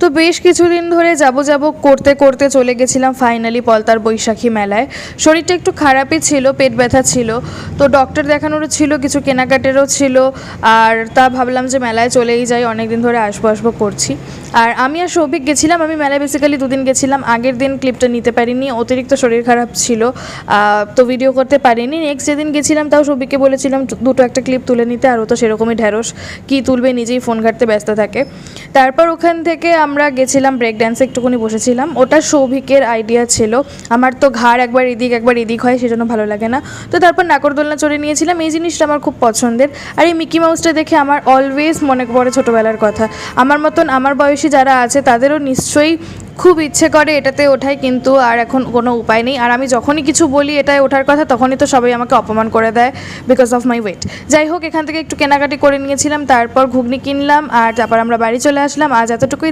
তো বেশ কিছুদিন ধরে যাব করতে করতে চলে গেছিলাম ফাইনালি পলতার বৈশাখী মেলায়। শরীরটা একটু খারাপই ছিল, পেট ব্যথা ছিল, তো ডক্টর দেখানোরও ছিল, কিছু কেনাকাটারও ছিল। আর তা ভাবলাম যে মেলায় চলেই যাই, অনেক দিন ধরে আসবো করছি। আর আমি আর সৌভিক গেছিলাম। আমি মেলায় বেসিক্যালি 2 দিন গেছিলাম। আগের দিন ক্লিপটা নিতে পারিনি, অতিরিক্ত শরীর খারাপ ছিল, তো ভিডিও করতে পারিনি। নেক্সট যেদিন গেছিলাম তাও সৌভিককে বলেছিলাম দুটো একটা ক্লিপ তুলে নিতে, আর ও তো সেরকমই ঢ্যাঁড়স, কী তুলবে, নিজেই ফোন ঘাঁটতে ব্যস্ত থাকে। তারপর ওখান থেকে আমরা গেছিলাম ব্রেক ড্যান্সে, একটুখানি বসেছিলাম। ওটা সৌভিকের আইডিয়া ছিল। আমার তো ঘাড় একবার এদিক হয়, সেজন্য ভালো লাগে না। তো তারপর নাগরদোলনা চড়ে নিয়েছিলাম। এই জিনিসটা আমার খুব পছন্দের। আর এই মিকি মাউসটা দেখে আমার অলওয়েজ মনে পড়ে ছোটোবেলার কথা। আমার মতন আমার বয়সী যারা আছে তাদেরও নিশ্চয়ই খুব ইচ্ছে করে এটাতে ওঠায়, কিন্তু আর এখন কোনো উপায় নেই। আর আমি যখনই কিছু বলি এটায় ওঠার কথা, তখনই তো সবাই আমাকে অপমান করে দেয় বিকজ অফ মাই ওয়েট। যাই হোক, এখান থেকে একটু কেনাকাটি করে নিয়েছিলাম, তারপর ঘুগনি কিনলাম, আর তারপর আমরা বাড়ি চলে আসলাম। আজ এতটুকুই।